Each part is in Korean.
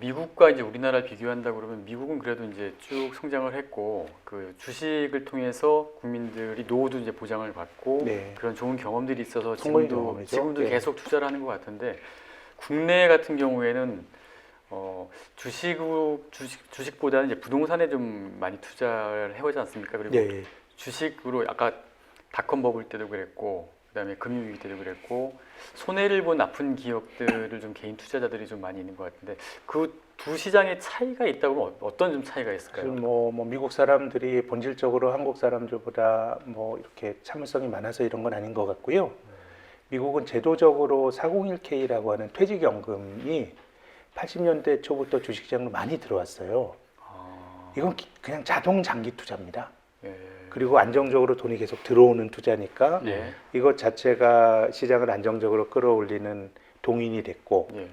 미국과 이제 우리나라를 비교한다 그러면 미국은 그래도 이제 쭉 성장을 했고 그 주식을 통해서 국민들이 노후도 이제 보장을 받고 네. 그런 좋은 경험들이 있어서 성공의 경험이죠. 지금도 네. 계속 투자를 하는 것 같은데 국내 같은 경우에는 주식보다는 이제 부동산에 좀 많이 투자를 해오지 않습니까? 그리고 네. 주식으로 아까 닷컴 버블 때도 그랬고 그다음에 금융위기 때도 그랬고 손해를 본 나쁜 기업들을 좀 개인 투자자들이 좀 많이 있는 것 같은데 그 두 시장의 차이가 있다고 하면 어떤 좀 차이가 있을까요? 사실 뭐 미국 사람들이 본질적으로 한국 사람들보다 뭐 이렇게 참을성이 많아서 이런 건 아닌 것 같고요. 미국은 제도적으로 401k라고 하는 퇴직연금이 80년대 초부터 주식시장으로 많이 들어왔어요. 이건 그냥 자동 장기 투자입니다. 예. 그리고 안정적으로 돈이 계속 들어오는 투자니까 예. 이것 자체가 시장을 안정적으로 끌어올리는 동인이 됐고 예.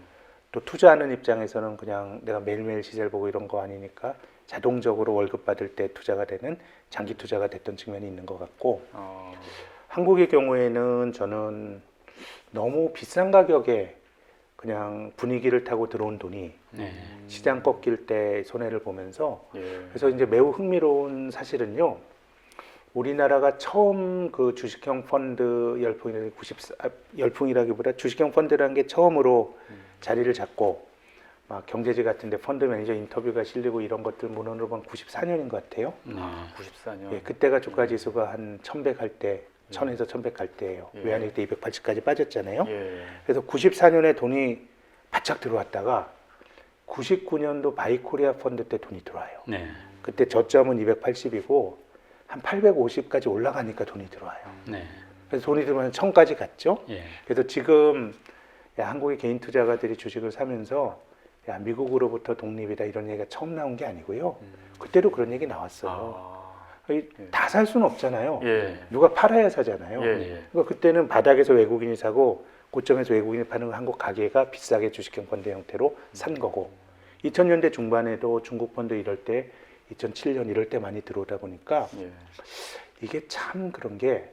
또 투자하는 입장에서는 그냥 내가 매일매일 시세를 보고 이런 거 아니니까 자동적으로 월급 받을 때 투자가 되는 장기 투자가 됐던 측면이 있는 것 같고 한국의 경우에는 저는 너무 비싼 가격에 그냥 분위기를 타고 들어온 돈이 시장 꺾일 때 손해를 보면서 예. 그래서 이제 매우 흥미로운 사실은요. 우리나라가 처음 그 주식형 펀드 열풍이라기보다 주식형 펀드라는 게 처음으로 자리를 잡고 막 경제지 같은데 펀드 매니저 인터뷰가 실리고 이런 것들 문헌으로 보면 94년인 것 같아요. 94년. 예, 그때가 주가 지수가 한 1100 할 때, 1000에서 1100 갈 때예요. 예. 외환위기 때 280까지 빠졌잖아요. 예. 그래서 94년에 돈이 바짝 들어왔다가 99년도 바이코리아 펀드 때 돈이 들어와요. 네. 그때 저점은 280이고 한 850까지 올라가니까 돈이 들어와요. 네. 그래서 돈이 들어오면 1000까지 갔죠. 예. 그래서 지금 한국의 개인 투자가들이 주식을 사면서 미국으로부터 독립이다 이런 얘기가 처음 나온 게 아니고요. 그때도 그런 얘기 나왔어요. 다 살 수는 없잖아요. 예. 누가 팔아야 사잖아요. 예. 그러니까 그때는 바닥에서 외국인이 사고 고점에서 외국인이 파는 한국 가게가 비싸게 주식형 펀드 형태로 산 거고 2000년대 중반에도 중국 펀드 이럴 때 2007년 이럴 때 많이 들어오다 보니까 예. 이게 참 그런 게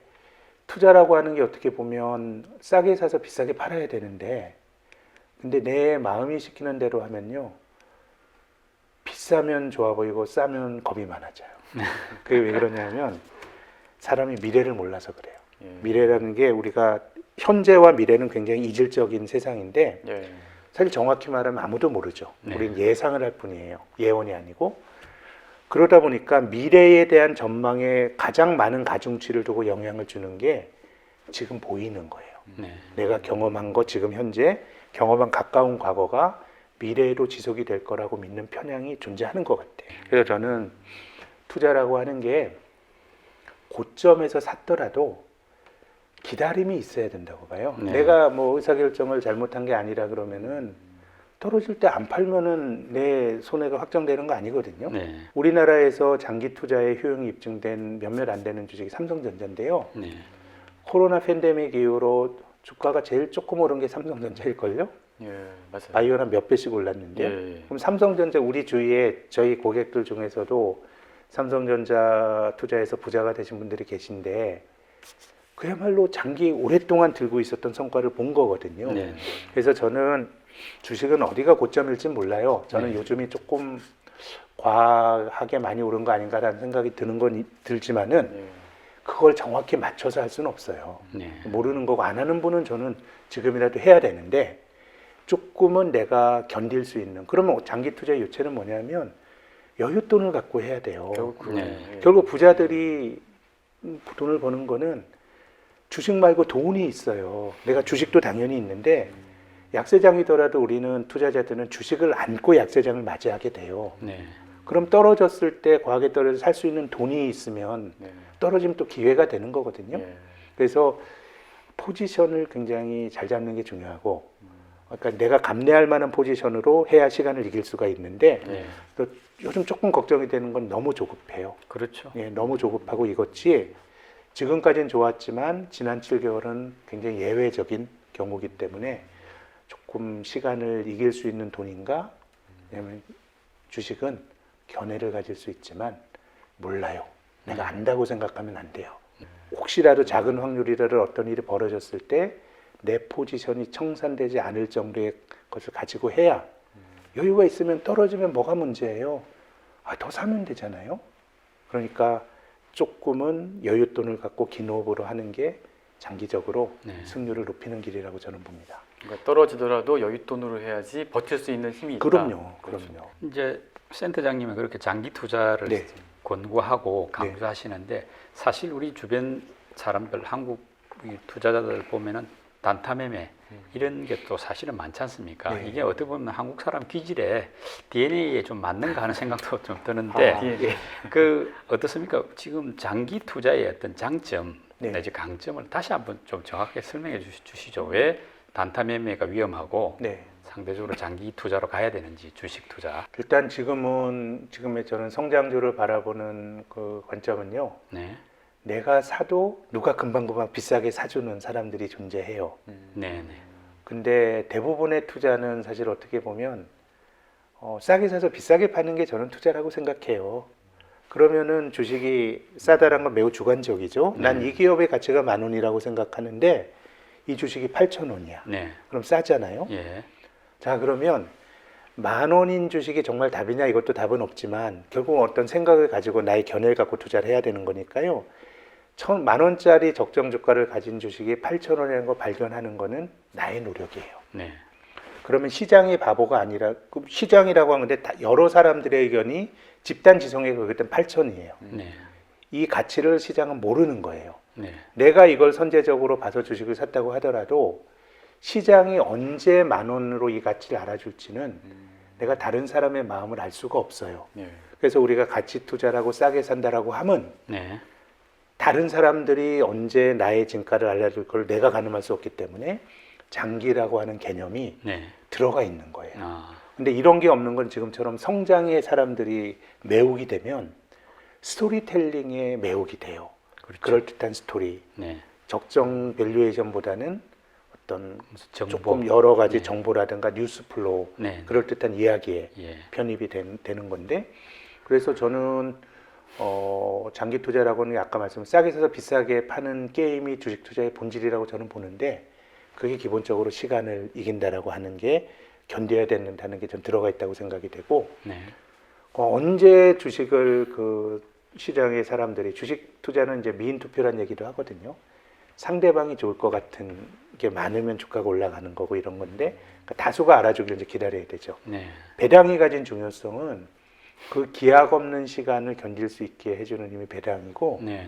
투자라고 하는 게 어떻게 보면 싸게 사서 비싸게 팔아야 되는데 근데 내 마음이 시키는 대로 하면요 비싸면 좋아 보이고 싸면 겁이 많아져요. 그게 왜 그러냐면 사람이 미래를 몰라서 그래요. 예. 미래라는 게 우리가 현재와 미래는 굉장히 이질적인 세상인데 예. 사실 정확히 말하면 아무도 모르죠. 네. 우리는 예상을 할 뿐이에요. 예언이 아니고. 그러다 보니까 미래에 대한 전망에 가장 많은 가중치를 두고 영향을 주는 게 지금 보이는 거예요. 네. 내가 경험한 거 지금 현재 경험한 가까운 과거가 미래로 지속이 될 거라고 믿는 편향이 존재하는 것 같아요. 그래서 저는 투자라고 하는 게 고점에서 샀더라도 기다림이 있어야 된다고 봐요. 네. 내가 뭐 의사결정을 잘못한 게 아니라 그러면은 떨어질 때 안 팔면은 내 손해가 확정되는 거 아니거든요. 네. 우리나라에서 장기 투자의 효용이 입증된 몇몇 안 되는 주식이 삼성전자인데요. 네. 코로나 팬데믹 이후로 주가가 제일 조금 오른 게 삼성전자일걸요? 예. 맞아요. 바이오는 몇 배씩 올랐는데요. 예. 그럼 삼성전자 우리 주위에 저희 고객들 중에서도 삼성전자 투자해서 부자가 되신 분들이 계신데 그야말로 장기 오랫동안 들고 있었던 성과를 본 거거든요. 네. 그래서 저는 주식은 어디가 고점일지 몰라요. 저는 네. 요즘이 조금 과하게 많이 오른 거 아닌가라는 생각이 드는 건 들지만은 예. 그걸 정확히 맞춰서 할 수는 없어요. 네. 모르는 거고 안 하는 분은 저는 지금이라도 해야 되는데 조금은 내가 견딜 수 있는 그러면 장기 투자의 유체는 뭐냐면 여윳돈을 갖고 해야 돼요. 결국 그거네. 네. 예. 결국 부자들이 돈을 버는 거는 주식 말고 돈이 있어요. 내가 주식도 당연히 있는데 약세장이더라도 우리는 투자자들은 주식을 안고 약세장을 맞이하게 돼요. 네. 그럼 떨어졌을 때 과하게 떨어져서 살 수 있는 돈이 있으면 네. 떨어지면 또 기회가 되는 거거든요. 예. 그래서 포지션을 굉장히 잘 잡는 게 중요하고 그러니까 내가 감내할 만한 포지션으로 해야 시간을 이길 수가 있는데 예. 또 요즘 조금 걱정이 되는 건 너무 조급해요. 그렇죠. 예, 너무 조급하고 이것이 지금까지는 좋았지만 지난 7개월은 굉장히 예외적인 경우이기 때문에 조금 시간을 이길 수 있는 돈인가? 왜냐하면 주식은 견해를 가질 수 있지만 몰라요. 내가 안다고 생각하면 안 돼요. 혹시라도 작은 확률이라도 어떤 일이 벌어졌을 때 내 포지션이 청산되지 않을 정도의 것을 가지고 해야 여유가 있으면 떨어지면 뭐가 문제예요? 더 사면 되잖아요. 그러니까 조금은 여윳돈을 갖고 긴 호흡으로 하는 게 장기적으로 네. 승률을 높이는 길이라고 저는 봅니다. 그러니까 떨어지더라도 여윳돈으로 해야지 버틸 수 있는 힘이 있다. 그럼요. 그렇죠. 그럼요. 이제 센터장님은 그렇게 장기 투자를 네. 권고하고 강조하시는데 사실 우리 주변 사람들 한국 이 투자자들 보면은 단타 매매 이런 게 또 사실은 많지 않습니까? 네. 이게 어떻게 보면 한국 사람 기질에 DNA에 좀 맞는가 하는 생각도 좀 드는데 예. 그 어떻습니까? 지금 장기 투자의 어떤 장점 네. 내지 강점을 다시 한번 좀 정확하게 설명해 주시죠. 왜 단타 매매가 위험하고 네. 상대적으로 장기 투자로 가야 되는지 주식 투자. 일단 지금의 저는 성장주를 바라보는 그 관점은요. 네, 내가 사도 누가 금방금방 비싸게 사주는 사람들이 존재해요. 네, 네. 근데 대부분의 투자는 사실 어떻게 보면 싸게 사서 비싸게 파는 게 저는 투자라고 생각해요. 그러면은 주식이 싸다라는 건 매우 주관적이죠. 난 이 기업의 가치가 10,000원이라고 생각하는데 이 주식이 8,000원이야. 네, 그럼 싸잖아요. 예, 자, 그러면 10,000원인 주식이 정말 답이냐? 이것도 답은 없지만 결국 어떤 생각을 가지고 나의 견해를 갖고 투자를 해야 되는 거니까요. 10,000원짜리 적정 주가를 가진 주식이 8,000원이라는 걸 발견하는 거는 나의 노력이에요. 네, 그러면 시장이 바보가 아니라 시장이라고 하는데 여러 사람들의 의견이 집단 지성에 그럴 땐 8,000원이에요. 네, 이 가치를 시장은 모르는 거예요. 네, 내가 이걸 선제적으로 봐서 주식을 샀다고 하더라도 시장이 언제 10,000원으로 이 가치를 알아줄지는 내가 다른 사람의 마음을 알 수가 없어요. 예. 그래서 우리가 가치 투자라고 싸게 산다라고 하면 네, 다른 사람들이 언제 나의 진가를 알려줄 걸 내가 가늠할 수 없기 때문에 장기라고 하는 개념이 네. 들어가 있는 거예요. 아, 근데 이런 게 없는 건 지금처럼 성장의 사람들이 매혹이 되면 스토리텔링에 매혹이 돼요. 그렇죠. 그럴듯한 스토리, 네. 적정 밸류에이션보다는 어떤 정보. 조금 여러 가지 네. 정보라든가 뉴스 플로우, 네. 그럴듯한 이야기에 예. 편입이 되는 건데, 그래서 저는 장기 투자라고는 아까 말씀 싸게 사서 비싸게 파는 게임이 주식 투자의 본질이라고 저는 보는데, 그게 기본적으로 시간을 이긴다라고 하는 게 견뎌야 된다는 게 좀 들어가 있다고 생각이 되고, 네. 언제 주식을 그 시장의 사람들이 주식 투자는 이제 미인 투표란 얘기도 하거든요. 상대방이 좋을 것 같은 게 많으면 주가가 올라가는 거고 이런 건데 그러니까 다수가 알아주길 이제 기다려야 되죠. 네. 배당이 가진 중요성은 그 기약 없는 시간을 견딜 수 있게 해주는 힘이 배당이고 네.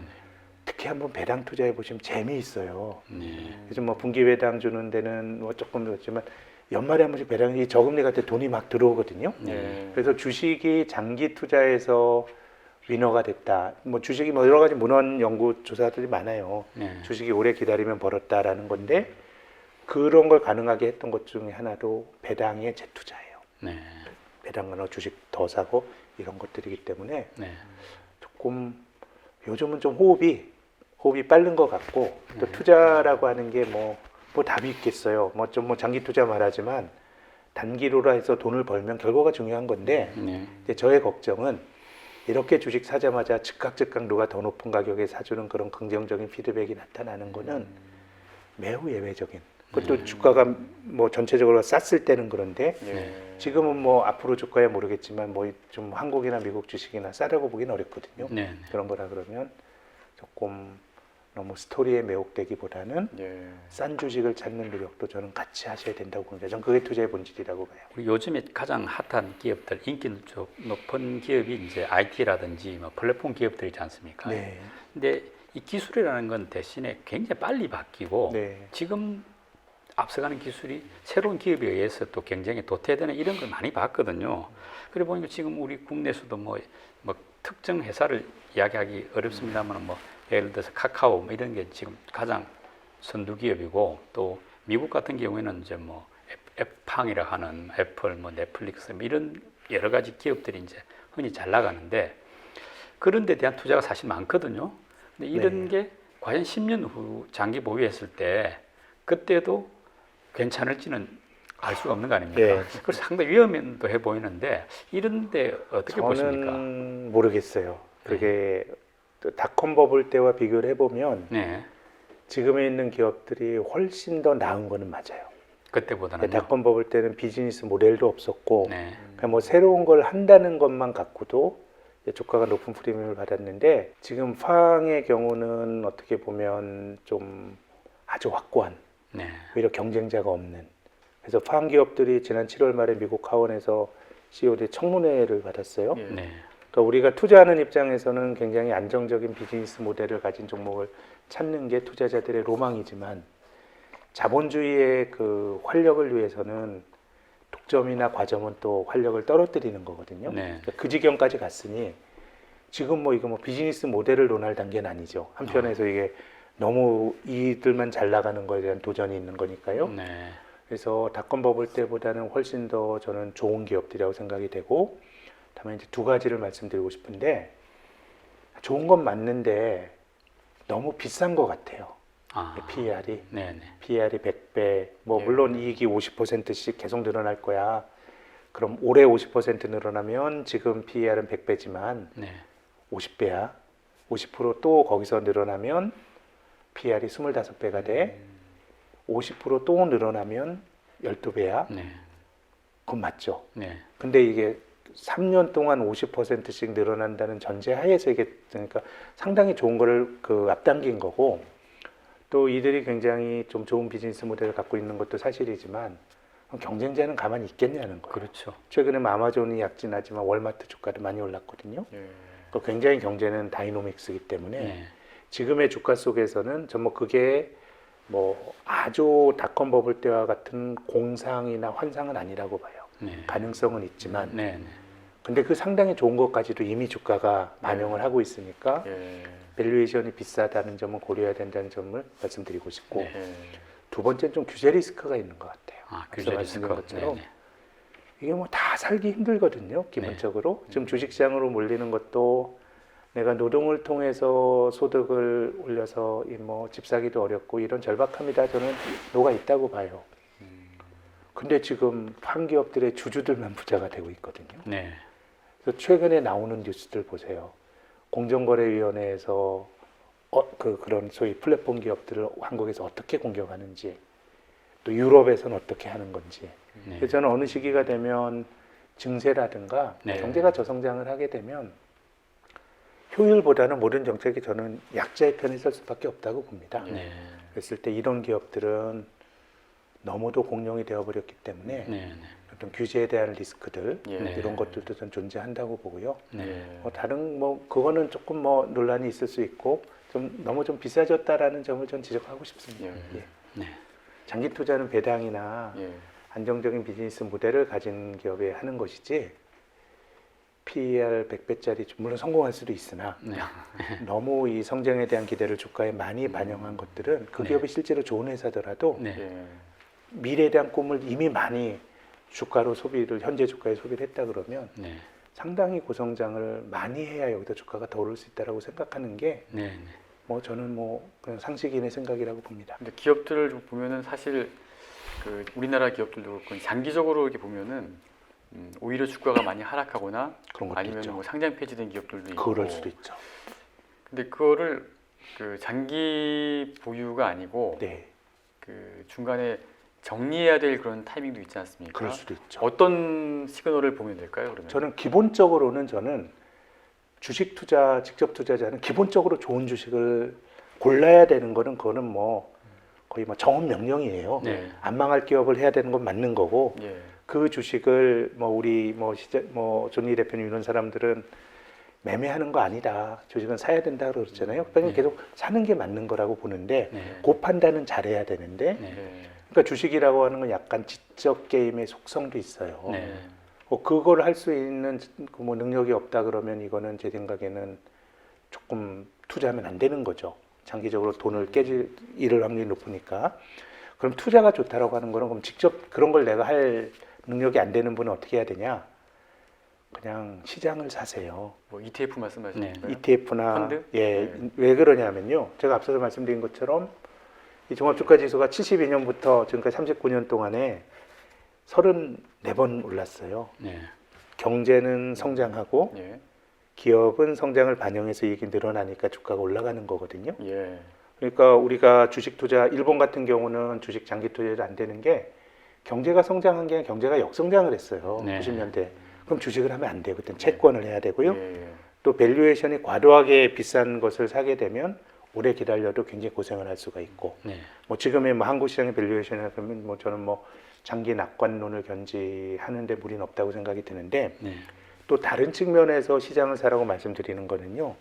특히 한번 배당 투자해 보시면 재미있어요. 네. 요즘 뭐 분기 배당 주는 데는 뭐 조금 그렇지만 연말에 한 번씩 배당이 저금리 같은 돈이 막 들어오거든요. 예. 그래서 주식이 장기 투자에서 위너가 됐다. 뭐 주식이 뭐 여러 가지 문헌 연구 조사들이 많아요. 네. 주식이 오래 기다리면 벌었다라는 건데 그런 걸 가능하게 했던 것 중에 하나도 배당의 재투자예요. 네. 배당은 주식 더 사고 이런 것들이기 때문에 네. 조금 요즘은 좀 호흡이 빠른 것 같고 또 투자라고 하는 게 뭐 답이 있겠어요. 뭐 장기 투자 말하지만 단기로라 해서 돈을 벌면 결과가 중요한 건데 네. 이제 저의 걱정은 이렇게 주식 사자마자 즉각 누가 더 높은 가격에 사주는 그런 긍정적인 피드백이 나타나는 거는 매우 예외적인. 그것도 주가가 뭐 전체적으로 쌌을 때는 그런데 예. 지금은 뭐 앞으로 주가야 모르겠지만 뭐 좀 한국이나 미국 주식이나 싸다고 보기는 어렵거든요. 네. 그런 거라 그러면 조금 너무 스토리에 매혹되기보다는 예. 싼 주식을 찾는 노력도 저는 같이 하셔야 된다고 봅니다. 저는 그게 투자의 본질이라고 봐요. 우리 요즘에 가장 핫한 기업들, 인기 높은 기업이 이제 IT라든지 뭐 플랫폼 기업들이지 않습니까? 네. 근데 이 기술이라는 건 대신에 굉장히 빨리 바뀌고 네. 지금 앞서가는 기술이 새로운 기업에 의해서 또 경쟁에 도태되는 이런 걸 많이 봤거든요. 그래 보니까 지금 우리 국내에서도 뭐 특정 회사를 이야기하기 어렵습니다만 뭐 예를 들어서 카카오 뭐 이런 게 지금 가장 선두 기업이고 또 미국 같은 경우에는 이제 뭐 앱팡이라 하는 애플, 뭐 넷플릭스 뭐 이런 여러 가지 기업들이 이제 흔히 잘 나가는데 그런 데 대한 투자가 사실 많거든요. 근데 이런 게 과연 10년 후 장기 보유했을 때 그때도 괜찮을지는 알 수가 없는 거 아닙니까? 네. 그래서 상당히 위험도 해 보이는데 이런데 어떻게 보십니까? 저는 모르겠어요. 그게 또 닷컴 버블 때와 비교를 해보면 네, 지금에 있는 기업들이 훨씬 더 나은 거는 맞아요. 그때보다는요. 닷컴 버블 때는 비즈니스 모델도 없었고 네. 그냥 뭐 새로운 걸 한다는 것만 갖고도 이제 주가가 높은 프리미엄을 받았는데 지금 팡의 경우는 어떻게 보면 좀 아주 확고한 네. 오히려 경쟁자가 없는 그래서 팡 기업들이 지난 7월 말에 미국 하원에서 CEO들 청문회를 받았어요. 예. 네. 그러니까 우리가 투자하는 입장에서는 굉장히 안정적인 비즈니스 모델을 가진 종목을 찾는 게 투자자들의 로망이지만 자본주의의 그 활력을 위해서는 독점이나 과점은 또 활력을 떨어뜨리는 거거든요. 네. 그러니까 그 지경까지 갔으니 지금 뭐 이거 뭐 비즈니스 모델을 논할 단계는 아니죠. 한편에서 이게 너무 이들만 잘 나가는 거에 대한 도전이 있는 거니까요. 네. 그래서 닷컴 버블 때보다는 훨씬 더 저는 좋은 기업들이라고 생각이 되고 다만 이제 두 가지를 말씀드리고 싶은데 좋은 건 맞는데 너무 비싼 것 같아요. 아. PER이. 네, 네. PER이 100배, 뭐 예. 물론 이익이 50%씩 계속 늘어날 거야. 그럼 올해 50% 늘어나면 지금 PER은 100배지만 네. 50배야. 50%또 거기서 늘어나면 PER이 25배가 돼. 50%또 늘어나면 12배야. 네. 그건 맞죠. 네. 근데 이게 3년 동안 50%씩 늘어난다는 전제 하에서 이게 그러니까 상당히 좋은 거를 그 앞당긴 거고 또 이들이 굉장히 좀 좋은 비즈니스 모델을 갖고 있는 것도 사실이지만 경쟁자는 가만히 있겠냐는 거예요. 그렇죠. 최근에 뭐 아마존이 약진하지만 월마트 주가도 많이 올랐거든요. 예. 그 굉장히 경제는 다이노믹스이기 때문에 네. 지금의 주가 속에서는 전뭐 그게 뭐 아주 닷컴 버블 때와 같은 공상이나 환상은 아니라고 봐요. 네. 가능성은 있지만 네, 네. 근데 그 상당히 좋은 것까지도 이미 주가가 반영을 하고 있으니까 예. 밸류에이션이 비싸다는 점은 고려해야 된다는 점을 말씀드리고 싶고 네. 예. 두 번째는 좀 규제 리스크가 있는 것 같아요. 아, 앞서 규제 말씀드린 리스크. 것처럼 네, 네. 이게 뭐 다 살기 힘들거든요. 기본적으로 지금 주식시장으로 몰리는 것도 내가 노동을 통해서 소득을 올려서 이 뭐 집 사기도 어렵고 이런 절박함이 다 저는 녹아 있다고 봐요. 근데 지금 팡 기업들의 주주들만 부자가 되고 있거든요. 네. 그래서 최근에 나오는 뉴스들 보세요. 공정거래위원회에서 그런 소위 플랫폼 기업들을 한국에서 어떻게 공격하는지, 또 유럽에서는 어떻게 하는 건지. 네. 그래서 저는 어느 시기가 되면 증세라든가 네. 경제가 저성장을 하게 되면 효율보다는 모든 정책이 저는 약자의 편에 설 수밖에 없다고 봅니다. 네. 그랬을 때 이런 기업들은 너무도 공룡이 되어버렸기 때문에 네. 네. 어떤 규제에 대한 리스크들 예. 네. 이런 것들도 전 존재한다고 보고요. 네. 예. 뭐 다른 뭐 그거는 조금 뭐 논란이 있을 수 있고 좀 너무 좀 비싸졌다라는 점을 전 지적하고 싶습니다. 예. 예. 네. 장기 투자는 배당이나 예. 안정적인 비즈니스 모델을 가진 기업에 하는 것이지 PER 100배짜리 물론 성공할 수도 있으나 네. 너무 이 성장에 대한 기대를 주가에 많이 반영한 것들은 그 네. 기업이 실제로 좋은 회사더라도 네. 예. 미래에 대한 꿈을 이미 많이 주가로 소비를 현재 주가에 소비를 했다 그러면 네. 상당히 고성장을 많이 해야 여기다 주가가 더 오를 수 있다라고 생각하는 게 네. 뭐 저는 뭐 그냥 상식인의 생각이라고 봅니다. 근데 기업들을 좀 보면은 사실 그 우리나라 기업들도 그렇고 장기적으로 이렇게 보면은 오히려 주가가 많이 하락하거나 그런 것도 아니면 있죠. 뭐 상장 폐지된 기업들도 있고. 그럴 수도 있죠. 근데 그거를 그 장기 보유가 아니고 네, 그 중간에 정리해야 될 그런 타이밍도 있지 않습니까? 그럴 수도 있죠. 어떤 시그널을 보면 될까요? 그러면 저는 기본적으로는 저는 주식 투자, 직접 투자자는 기본적으로 좋은 주식을 골라야 되는 거는 그거는 뭐 거의 뭐 정업 명령이에요. 네. 안 망할 기업을 해야 되는 건 맞는 거고 예. 그 주식을 뭐 우리 뭐 존니 대표님 이런 사람들은 매매하는 거 아니다. 주식은 사야 된다 그러잖아요. 그러니까 네. 계속 사는 게 맞는 거라고 보는데 네. 그 판단은 잘해야 되는데 네. 예. 그러니까 주식이라고 하는 건 약간 지적 게임의 속성도 있어요. 네. 그걸 할 수 있는 그 뭐 능력이 없다 그러면 이거는 제 생각에는 조금 투자하면 안 되는 거죠. 장기적으로 돈을 잃을 확률이 높으니까. 그럼 투자가 좋다라고 하는 거는 그럼 직접 그런 걸 내가 할 능력이 안 되는 분은 어떻게 해야 되냐? 그냥 시장을 사세요. 뭐 ETF 말씀하시는 네. 거예요? ETF나 펀드? 예, 네. 왜 그러냐면요. 제가 앞서서 말씀드린 것처럼 이 종합주가지수가 72년부터 지금까지 39년 동안에 34번 올랐어요. 네. 경제는 성장하고 예. 기업은 성장을 반영해서 이익이 늘어나니까 주가가 올라가는 거거든요. 예. 그러니까 우리가 주식 투자 일본 같은 경우는 주식 장기 투자도 안 되는 게 경제가 성장한 게 아니라 경제가 역성장을 했어요. 네. 90년대. 그럼 주식을 하면 안 돼요. 그때는 채권을 해야 되고요. 예. 또 밸류에이션이 과도하게 비싼 것을 사게 되면 오래 기다려도 굉장히 고생을 할 수가 있고 네. 뭐 지금의 뭐 한국 시장의 밸류에이션이라 그러면 뭐 저는 뭐 장기 낙관론을 견지하는데 무리는 없다고 생각이 드는데 네. 또 다른 측면에서 시장을 사라고 말씀드리는 거는요.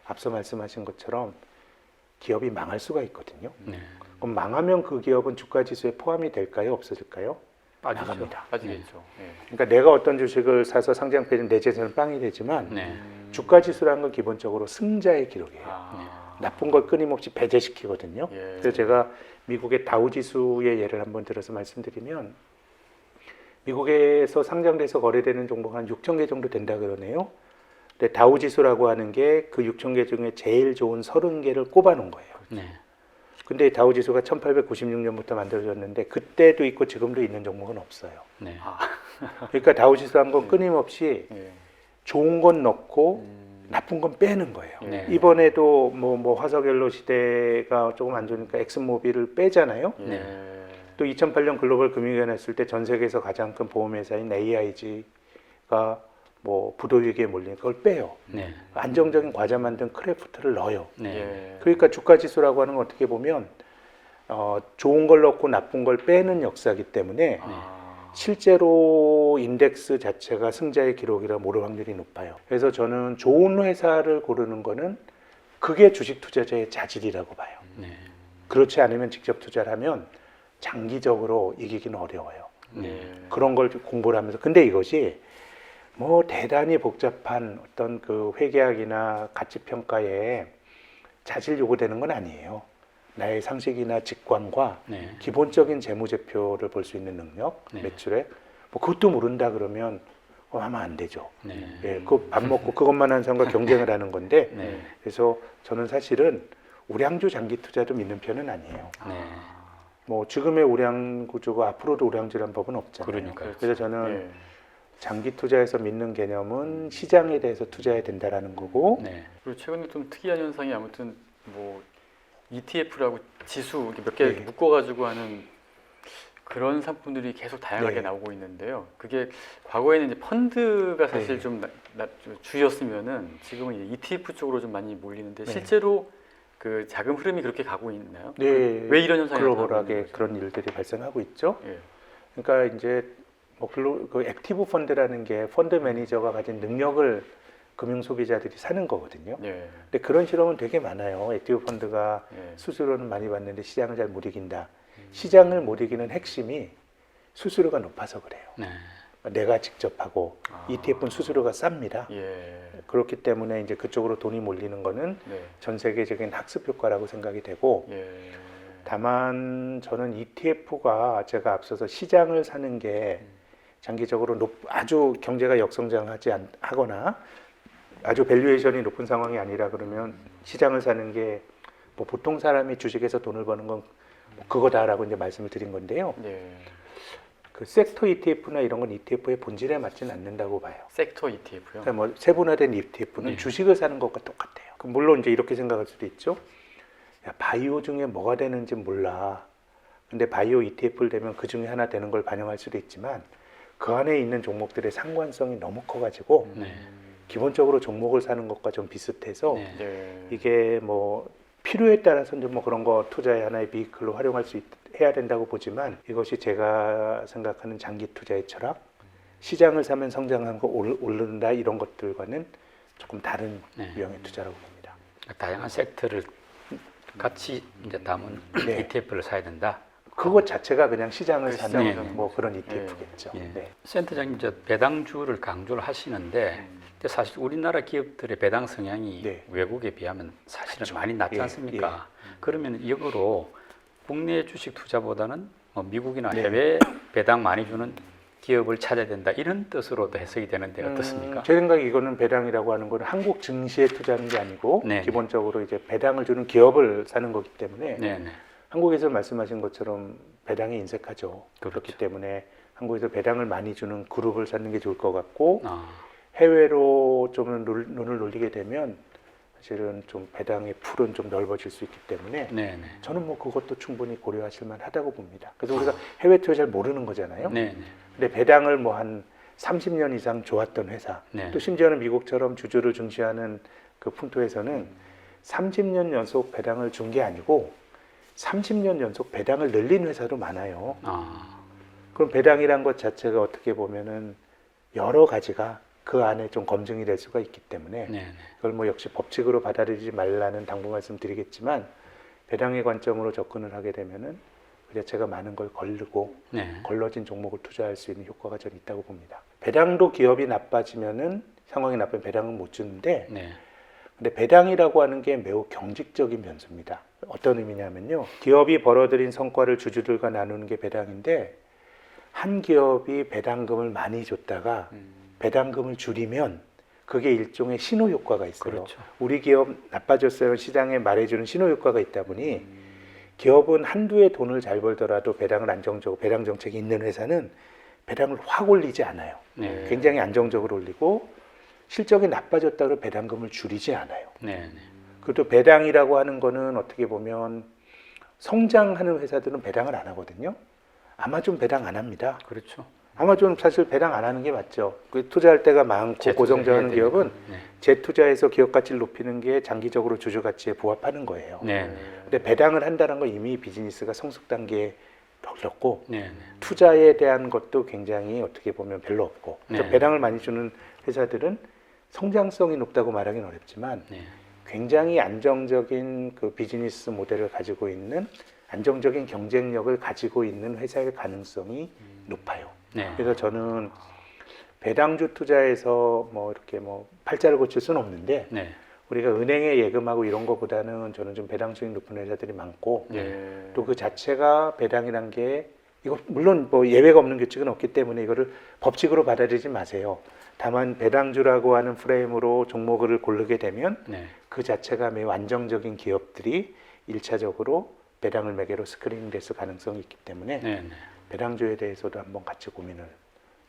앞서 말씀하신 것처럼 기업이 망할 수가 있거든요. 네. 그럼 망하면 그 기업은 주가 지수에 포함이 될까요? 없어질까요? 빠지죠. 나갑니다. 빠지겠죠. 예. 그러니까 내가 어떤 주식을 사서 상장폐는 내 재산은 빵이 되지만 네. 주가 지수라는 건 기본적으로 승자의 기록이에요. 아. 나쁜 걸 끊임없이 배제시키거든요. 예. 그래서 제가 미국의 다우 지수의 예를 한번 들어서 말씀드리면 미국에서 상장돼서 거래되는 종목은 한 6천 개 정도 된다 그러네요. 근데 다우 지수라고 하는 게 그 6천 개 중에 제일 좋은 30개를 꼽아 놓은 거예요. 네. 근데 다우 지수가 1896년부터 만들어졌는데 그때도 있고 지금도 있는 종목은 없어요. 네. 그러니까 다우 지수 한 건 끊임없이 예. 좋은 건 넣고 나쁜 건 빼는 거예요. 네. 이번에도 뭐 화석연료 시대가 조금 안 좋으니까 엑슨모빌을 빼잖아요. 예. 또 2008년 글로벌 금융위기가 났을 때 전 세계에서 가장 큰 보험회사인 AIG가 뭐 부도위기에 몰리니까 그걸 빼요. 네. 안정적인 과자 만든 크래프트를 넣어요. 네. 예. 그러니까 주가 지수라고 하는 건 어떻게 보면 좋은 걸 넣고 나쁜 걸 빼는 역사이기 때문에 아. 실제로 인덱스 자체가 승자의 기록이라 모를 확률이 높아요. 그래서 저는 좋은 회사를 고르는 거는 그게 주식 투자자의 자질이라고 봐요. 네. 그렇지 않으면 직접 투자를 하면 장기적으로 이기기는 어려워요. 네. 그런 걸 공부를 하면서 근데 이것이 뭐 대단히 복잡한 어떤 그 회계학이나 가치 평가에 자질 요구되는 건 아니에요. 나의 상식이나 직관과 네. 기본적인 재무제표를 볼 수 있는 능력, 네. 매출액, 뭐 그것도 모른다 그러면 하면 안 되죠. 네. 예, 그 밥 먹고 그것만 하는 사람과 경쟁을 하는 건데, 네. 그래서 저는 사실은 우량주 장기 투자도 믿는 편은 아니에요. 네. 뭐 지금의 우량 구조가 앞으로도 우량주란 법은 없잖아요. 그러니까요. 그래서 저는 예. 장기 투자에서 믿는 개념은 시장에 대해서 투자해야 된다라는 거고, 네. 그리고 최근에 좀 특이한 현상이 아무튼 뭐 ETF라고 지수 몇 개 네. 묶어가지고 하는 그런 상품들이 계속 다양하게 네. 나오고 있는데요. 그게 과거에는 이제 펀드가 사실 네. 좀 주였으면은 지금은 이제 ETF 쪽으로 좀 많이 몰리는데 네. 실제로 그 자금 흐름이 그렇게 가고 있나요? 네, 왜 이런 현상이 글로벌하게 나타나고 있는 거죠? 그런 일들이 발생하고 있죠. 예. 그러니까 이제 뭐 그 액티브 펀드라는 게 펀드 매니저가 가진 능력을 금융 소비자들이 사는 거거든요. 예. 근데 그런 실험은 되게 많아요. 액티브 펀드가 예. 수수료는 많이 받는데 시장을 잘 못 이긴다. 시장을 못 이기는 핵심이 수수료가 높아서 그래요. 네. 내가 직접 하고 아. ETF는 수수료가 쌉니다. 예. 그렇기 때문에 이제 그쪽으로 돈이 몰리는 거는 네. 전 세계적인 학습 효과라고 생각이 되고 예. 다만 저는 ETF가 제가 앞서서 시장을 사는 게 장기적으로 아주 경제가 하거나 아주 밸류에이션이 높은 상황이 아니라 그러면 시장을 사는 게 뭐 보통 사람이 주식에서 돈을 버는 건 그거다라고 이제 말씀을 드린 건데요. 예. 그 섹터 ETF나 이런 건 ETF의 본질에 맞지는 않는다고 봐요. 섹터 ETF요. 그러니까 뭐 세분화된 ETF는 네. 주식을 사는 것과 똑같아요. 그럼 물론 이제 이렇게 생각할 수도 있죠. 야, 바이오 중에 뭐가 되는지 몰라. 근데 바이오 ETF를 되면 그 중에 하나 되는 걸 반영할 수도 있지만 그 안에 있는 종목들의 상관성이 너무 커가지고 네. 기본적으로 종목을 사는 것과 좀 비슷해서 네. 예. 이게 뭐 필요에 따라서는 뭐 그런 거 투자의 하나의 비클로 활용할 수 해야 된다고 보지만 이것이 제가 생각하는 장기 투자의 철학, 시장을 사면 성장하는 거 오른다 이런 것들과는 조금 다른 네. 유형의 투자라고 봅니다. 다양한 섹터를 같이 이제 담은 네. ETF를 사야 된다. 그것 자체가 그냥 시장을 그 사는 시장을 뭐 그런 ETF겠죠. 예. 네. 센터장님 이제 배당주를 강조를 하시는데 근데 사실 우리나라 기업들의 배당 성향이 네. 외국에 비하면 사실은 그렇죠. 많이 낮지 예, 않습니까? 그러면 역으로 국내 주식 투자보다는 뭐 미국이나 네. 해외 배당 많이 주는 기업을 찾아야 된다 이런 뜻으로도 해석이 되는데 어떻습니까? 제 생각에 이거는 배당이라고 하는 건 한국 증시에 투자하는 게 아니고 네. 기본적으로 이제 배당을 주는 기업을 사는 거기 때문에 네, 네. 한국에서 말씀하신 것처럼 배당이 인색하죠. 그렇기 그렇죠. 때문에 한국에서 배당을 많이 주는 그룹을 찾는 게 좋을 것 같고 아, 해외로 좀 눈을 돌리게 되면 사실은 좀 배당의 풀은 좀 넓어질 수 있기 때문에 네, 네. 저는 뭐 그것도 충분히 고려하실 만하다고 봅니다. 그래서 우리가 해외 투자 잘 모르는 거잖아요. 네, 네. 근데 배당을 뭐 한 30년 이상 좋았던 회사, 네. 또 심지어는 미국처럼 주주를 중시하는 그 풍토에서는 30년 연속 배당을 준 게 아니고 30년 연속 배당을 늘린 회사도 많아요. 아, 그럼 배당이란 것 자체가 어떻게 보면은 여러 가지가 그 안에 좀 검증이 될 수가 있기 때문에 네, 네. 그걸 뭐 역시 법칙으로 받아들이지 말라는 당부 말씀드리겠지만 배당의 관점으로 접근을 하게 되면은 그 자체가 많은 걸 걸르고 네. 걸러진 종목을 투자할 수 있는 효과가 전 있다고 봅니다. 배당도 기업이 나빠지면은 상황이 나쁘면 배당은 못 주는데 네. 근데 배당이라고 하는 게 매우 경직적인 변수입니다. 어떤 의미냐면요. 기업이 벌어들인 성과를 주주들과 나누는 게 배당인데 한 기업이 배당금을 많이 줬다가 배당금을 줄이면 그게 일종의 신호 효과가 있어요. 그렇죠. 우리 기업 나빠졌어요. 시장에 말해주는 신호 효과가 있다 보니 기업은 한두 해 돈을 잘 벌더라도 배당을 안정적으로 배당 정책이 있는 회사는 배당을 확 올리지 않아요. 네. 굉장히 안정적으로 올리고 실적이 나빠졌다고 배당금을 줄이지 않아요. 네, 네. 그리고 또 배당이라고 하는 거는 어떻게 보면 성장하는 회사들은 배당을 안 하거든요. 아마존 배당 안 합니다. 그렇죠. 아마존 사실 배당 안 하는 게 맞죠. 그 투자할 때가 많고 재투자 고정자하는 해야 기업은 네. 재투자해서 기업 가치를 높이는 게 장기적으로 주주 가치에 부합하는 거예요. 네, 네. 근데 배당을 한다는 건 이미 비즈니스가 성숙 단계에 걸렸고 네, 네. 투자에 대한 것도 굉장히 어떻게 보면 별로 없고 그래서 네. 배당을 많이 주는 회사들은 성장성이 높다고 말하기는 어렵지만 네. 굉장히 안정적인 그 비즈니스 모델을 가지고 있는 안정적인 경쟁력을 가지고 있는 회사일 가능성이 높아요. 네. 그래서 저는 배당주 투자에서 뭐 이렇게 뭐 팔자를 고칠 수는 없는데 네. 우리가 은행에 예금하고 이런 거보다는 저는 좀 배당 수익 높은 회사들이 많고 예. 또 그 자체가 배당이란 게 이거 물론 뭐 예외가 없는 규칙은 없기 때문에 이거를 법칙으로 받아들이지 마세요. 다만 배당주라고 하는 프레임으로 종목을 고르게 되면 네. 그 자체가 매우 안정적인 기업들이 1차적으로 배당을 매개로 스크리닝 됐을 가능성이 있기 때문에 네, 네. 배당주에 대해서도 한번 같이 고민을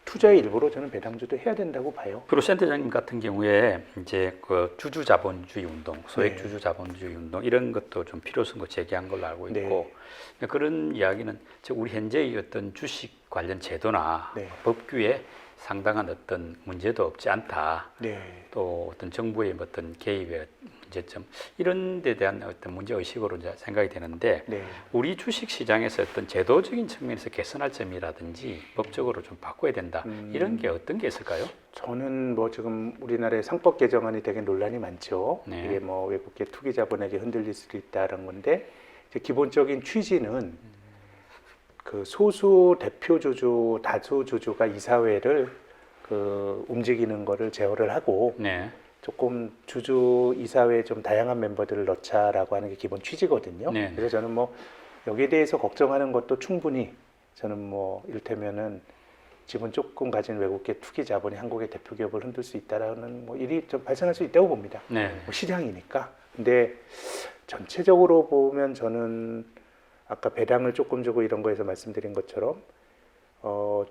투자의 일부로 저는 배당주도 해야 된다고 봐요. 그리고 센터장님 같은 경우에 이제 그 주주 자본주의 운동, 소액 네. 주주 자본주의 운동 이런 것도 좀 필요성을 제기한 걸로 알고 있고 그런 이야기는 즉 우리 현재의 어떤 주식 관련 제도나 네. 법규에 상당한 어떤 문제도 없지 않다. 네. 또 어떤 정부의 어떤 개입의 문제점 이런 데 대한 어떤 문제 의식으로 이제 생각이 되는데 네. 우리 주식 시장에서 어떤 제도적인 측면에서 개선할 점이라든지 법적으로 좀 바꿔야 된다 이런 게 어떤 게 있을까요? 저는 뭐 지금 우리나라의 상법 개정안이 되게 논란이 많죠. 네. 이게 뭐 외국계 투기 자본에게 흔들릴 수도 있다는 건데 이제 기본적인 취지는 그 소수 대표 주주, 다수 주주가 이사회를 그 움직이는 거를 제어를 하고 네, 조금 주주 이사회에 좀 다양한 멤버들을 넣자라고 하는 게 기본 취지거든요. 네. 그래서 저는 뭐 여기에 대해서 걱정하는 것도 충분히 저는 뭐 이를테면은 지분 조금 가진 외국계 투기 자본이 한국의 대표 기업을 흔들 수 있다라는 뭐 일이 좀 발생할 수 있다고 봅니다. 네, 뭐 시장이니까. 근데 전체적으로 보면 저는 아까 배당을 조금 주고 이런 거에서 말씀드린 것처럼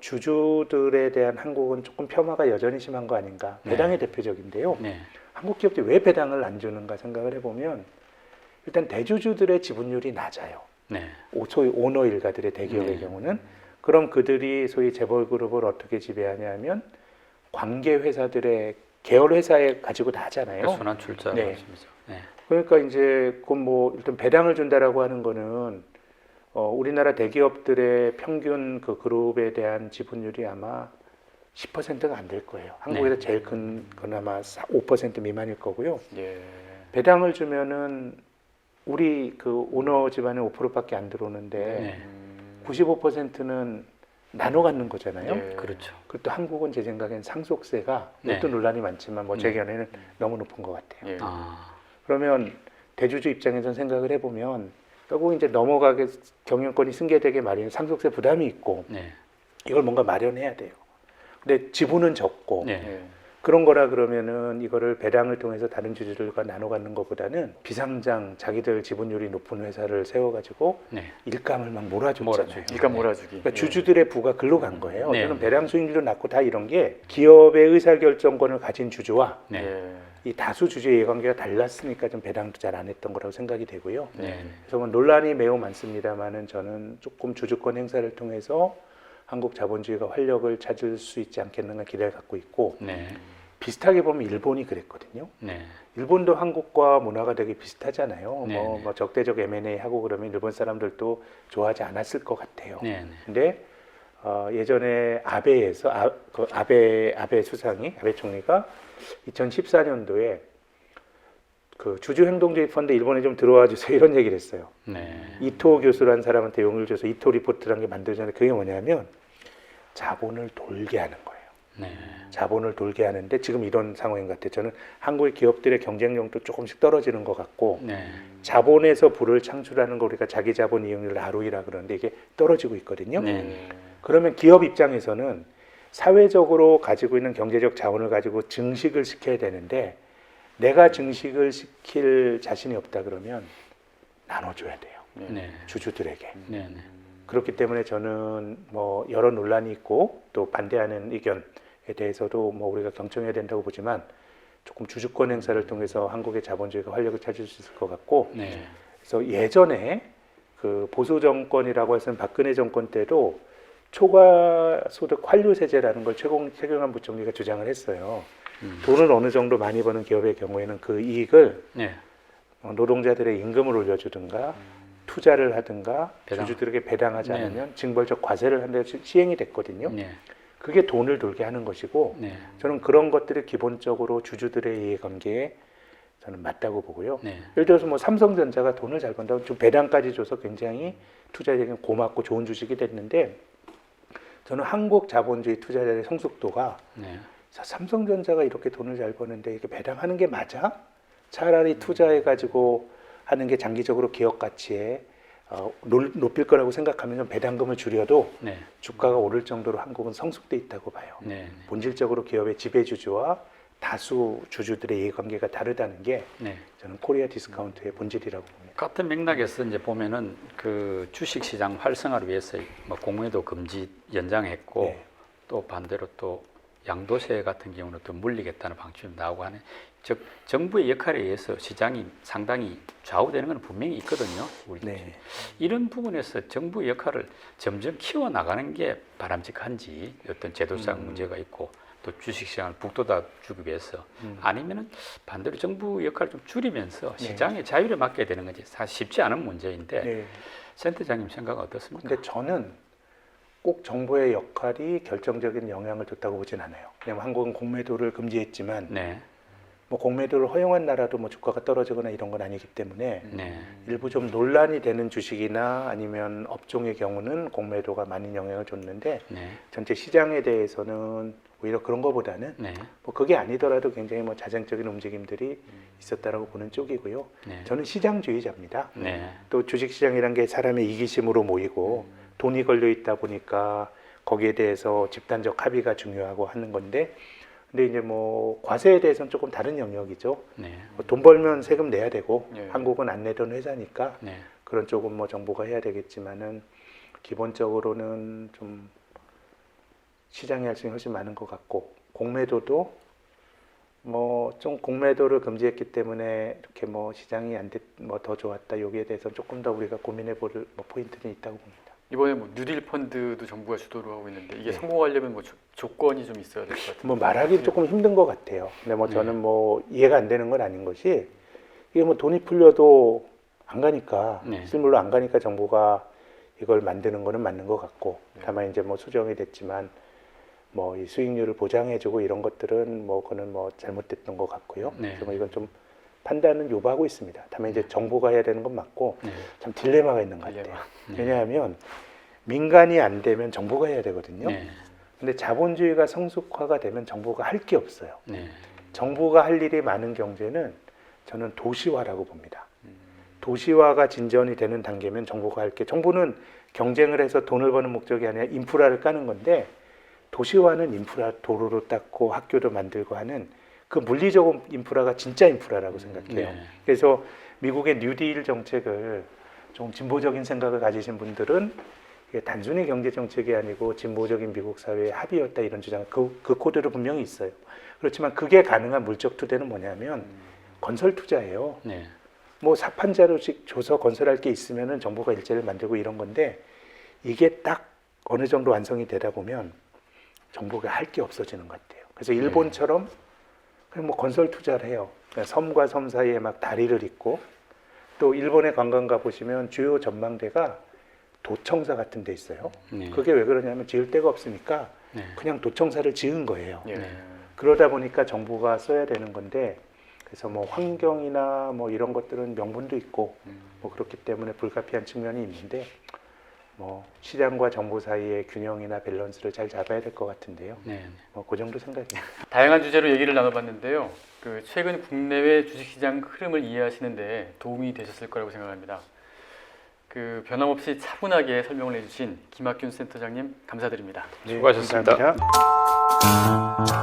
주주들에 대한 한국은 조금 폄하가 여전히 심한 거 아닌가. 네. 배당의 대표적인데요. 네, 한국 기업들이 왜 배당을 안 주는가 생각을 해보면 일단 대주주들의 지분율이 낮아요. 네, 소위 오너 일가들의 대기업의 네. 경우는 그럼 그들이 소위 재벌 그룹을 어떻게 지배하냐면 관계 회사들의 계열 회사에 가지고 다 하잖아요. 그 순환 출자 네. 말씀이죠. 네, 그러니까 이제 그건 뭐 일단 배당을 준다라고 하는 거는 우리나라 대기업들의 평균 그 그룹에 대한 지분율이 아마 10%가 안 될 거예요. 한국에서 네. 제일 큰 건 아마 5% 미만일 거고요. 예. 배당을 주면은 우리 그 오너 집안에 5%밖에 안 들어오는데 네. 95%는 나눠 갖는 거잖아요. 예. 그렇죠. 그것도 한국은 제 생각엔 상속세가 네. 이것도 논란이 많지만 뭐 제 네. 견해는 너무 높은 것 같아요. 예. 아, 그러면 대주주 입장에서 생각을 해보면 결국 이제 넘어가게 경영권이 승계되게 마련 상속세 부담이 있고 네, 이걸 뭔가 마련해야 돼요. 근데 지분은 적고 네, 예. 그런 거라 그러면은 이거를 배당을 통해서 다른 주주들과 나눠 갖는 것보다는 비상장 자기들 지분율이 높은 회사를 세워가지고 네. 일감을 막 몰아줬잖아요. 몰아주죠. 일감 몰아주기. 그러니까 주주들의 부가 글로 간 거예요. 네. 저는 배당 수익률도 낮고 다 이런 게 기업의 의사결정권을 가진 주주와 네. 예. 이 다수 주주의 이해관계가 달랐으니까 좀 배당도 잘 안 했던 거라고 생각이 되고요. 네. 그래서 뭐 논란이 매우 많습니다만은 저는 조금 주주권 행사를 통해서 한국 자본주의가 활력을 찾을 수 있지 않겠는가 기대를 갖고 있고 네. 비슷하게 보면 일본이 그랬거든요. 네. 일본도 한국과 문화가 되게 비슷하잖아요. 네, 뭐, 네. 뭐 적대적 M&A 하고 그러면 일본 사람들도 좋아하지 않았을 것 같아요. 네. 근데 예전에 아베에서 아베 수상이 아베 총리가 2014년도에 그 주주행동주의 펀드 일본에 좀 들어와 주세요 이런 얘기를 했어요. 네. 이토 교수라는 사람한테 용을 줘서 이토 리포트라는 게 만들어졌는데 그게 뭐냐면 자본을 돌게 하는 거예요. 네. 자본을 돌게 하는데 지금 이런 상황인 것 같아요. 저는 한국의 기업들의 경쟁력도 조금씩 떨어지는 것 같고 네. 자본에서 부를 창출하는 거 우리가 자기 자본 이용률 ROE라 그러는데 이게 떨어지고 있거든요. 네. 그러면 기업 입장에서는 사회적으로 가지고 있는 경제적 자원을 가지고 증식을 시켜야 되는데 내가 증식을 시킬 자신이 없다 그러면 나눠줘야 돼요. 네. 주주들에게. 네. 네. 그렇기 때문에 저는 뭐 여러 논란이 있고 또 반대하는 의견에 대해서도 뭐 우리가 경청해야 된다고 보지만 조금 주주권 행사를 통해서 한국의 자본주의가 활력을 찾을 수 있을 것 같고 네. 그래서 예전에 그 보수 정권이라고 해서는 박근혜 정권 때도 초과 소득 환류 세제라는 걸 최경환 부총리가 주장을 했어요. 돈을 어느 정도 많이 버는 기업의 경우에는 그 이익을 네. 노동자들의 임금을 올려주든가 투자를 하든가 배당. 주주들에게 배당하지 네. 않으면 징벌적 과세를 한데 시행이 됐거든요. 네. 그게 돈을 돌게 하는 것이고 네. 저는 그런 것들이 기본적으로 주주들의 이해관계에 저는 맞다고 보고요. 네. 예를 들어서 뭐 삼성전자가 돈을 잘 번다고 좀 배당까지 줘서 굉장히 투자자에게 고맙고 좋은 주식이 됐는데 저는 한국 자본주의 투자자의 성숙도가 네. 삼성전자가 이렇게 돈을 잘 버는데 이게 배당하는 게 맞아? 차라리 투자해가지고 하는 게 장기적으로 기업 가치에 높일 거라고 생각하면 배당금을 줄여도 네. 주가가 오를 정도로 한국은 성숙돼 있다고 봐요. 네. 본질적으로 기업의 지배주주와 다수 주주들의 이해관계가 다르다는 게 네. 저는 코리아 디스카운트의 본질이라고 봅니다. 같은 맥락에서 이제 보면은 그 주식 시장 활성화를 위해서 뭐 공매도 금지 연장했고 네. 또 반대로 또 양도세 같은 경우는 또 물리겠다는 방침이 나오고 하는 즉 정부의 역할에 의해서 시장이 상당히 좌우되는 건 분명히 있거든요. 우리 네. 이런 부분에서 정부의 역할을 점점 키워 나가는 게 바람직한지 어떤 제도상 문제가 있고 또 주식시장을 북돋아 주기 위해서 아니면은 반대로 정부 역할을 좀 줄이면서 네. 시장의 자유를 맡게 되는 건지 사실 쉽지 않은 문제인데 네. 센터장님 생각은 어떻습니까? 근데 저는 꼭 정부의 역할이 결정적인 영향을 줬다고 보진 않아요. 왜냐하면 한국은 공매도를 금지했지만 네, 뭐 공매도를 허용한 나라도 뭐 주가가 떨어지거나 이런 건 아니기 때문에 네, 일부 좀 논란이 되는 주식이나 아니면 업종의 경우는 공매도가 많은 영향을 줬는데 네, 전체 시장에 대해서는 오히려 그런 것보다는 네, 뭐 그게 아니더라도 굉장히 뭐 자정적인 움직임들이 있었다라고 보는 쪽이고요. 네, 저는 시장주의자입니다. 네, 또 주식시장이란 게 사람의 이기심으로 모이고 돈이 걸려 있다 보니까 거기에 대해서 집단적 합의가 중요하고 하는 건데 근데 이제 뭐 과세에 대해서는 조금 다른 영역이죠. 네, 뭐돈 벌면 세금 내야 되고 네. 한국은 안 내던 회사니까 네, 그런 쪽은 뭐 정부가 해야 되겠지만은 기본적으로는 좀 시장에 할 수 있는 훨씬 많은 것 같고 공매도도 뭐 좀 공매도를 금지했기 때문에 이렇게 뭐 시장이 안 됐 뭐 더 좋았다 여기에 대해서 조금 더 우리가 고민해 볼 뭐 포인트는 있다고 봅니다. 이번에 뭐 뉴딜 펀드도 정부가 주도를 하고 있는데 이게 네. 성공하려면 뭐 조건이 좀 있어야 될 것 같아요. 뭐 말하기 조금 힘든 것 같아요. 근데 뭐 저는 뭐 이해가 안 되는 건 아닌 것이 이게 뭐 돈이 풀려도 안 가니까 네. 실물로 안 가니까 정부가 이걸 만드는 거는 맞는 것 같고 네. 다만 이제 뭐 수정이 됐지만 뭐 이 수익률을 보장해주고 이런 것들은 뭐 그거는 뭐 잘못됐던 것 같고요. 네. 그래서 뭐 이건 좀 판단은 요구하고 있습니다. 다만 이제 정부가 해야 되는 건 맞고 네, 참 딜레마가 있는 것 같아요. 딜레마. 네. 왜냐하면 민간이 안 되면 정부가 해야 되거든요. 네, 근데 자본주의가 성숙화가 되면 정부가 할 게 없어요. 네, 정부가 할 일이 많은 경제는 저는 도시화라고 봅니다. 도시화가 진전이 되는 단계면 정부가 할 게 정부는 경쟁을 해서 돈을 버는 목적이 아니라 인프라를 까는 건데 도시화는 인프라 도로로 닦고 학교도 만들고 하는 그 물리적 인프라가 진짜 인프라라고 생각해요. 네. 그래서 미국의 뉴딜 정책을 좀 진보적인 생각을 가지신 분들은 이게 단순히 경제 정책이 아니고 진보적인 미국 사회의 합의였다 이런 주장 그 코드도 분명히 있어요. 그렇지만 그게 가능한 물적 투자는 뭐냐면 건설 투자예요. 네. 뭐 사판자료씩 줘서 건설할 게 있으면은 정부가 일자리를 만들고 이런 건데 이게 딱 어느 정도 완성이 되다 보면 정부가 할 게 없어지는 것 같아요. 그래서 일본처럼 그냥 뭐 건설 투자를 해요. 그러니까 섬과 섬 사이에 막 다리를 잇고 또 일본의 관광 가 보시면 주요 전망대가 도청사 같은 데 있어요. 네. 그게 왜 그러냐면 지을 데가 없으니까 네. 그냥 도청사를 지은 거예요. 예. 그러다 보니까 정부가 써야 되는 건데 그래서 뭐 환경이나 뭐 이런 것들은 명분도 있고 뭐 그렇기 때문에 불가피한 측면이 있는데 뭐 시장과 정부 사이의 균형이나 밸런스를 잘 잡아야 될 것 같은데요. 네. 뭐 그 정도 생각이에요. 다양한 주제로 얘기를 나눠봤는데요. 그 최근 국내외 주식시장 흐름을 이해하시는데 도움이 되셨을 거라고 생각합니다. 그 변함없이 차분하게 설명을 해주신 김학균 센터장님 감사드립니다. 네, 수고하셨습니다. 감사합니다.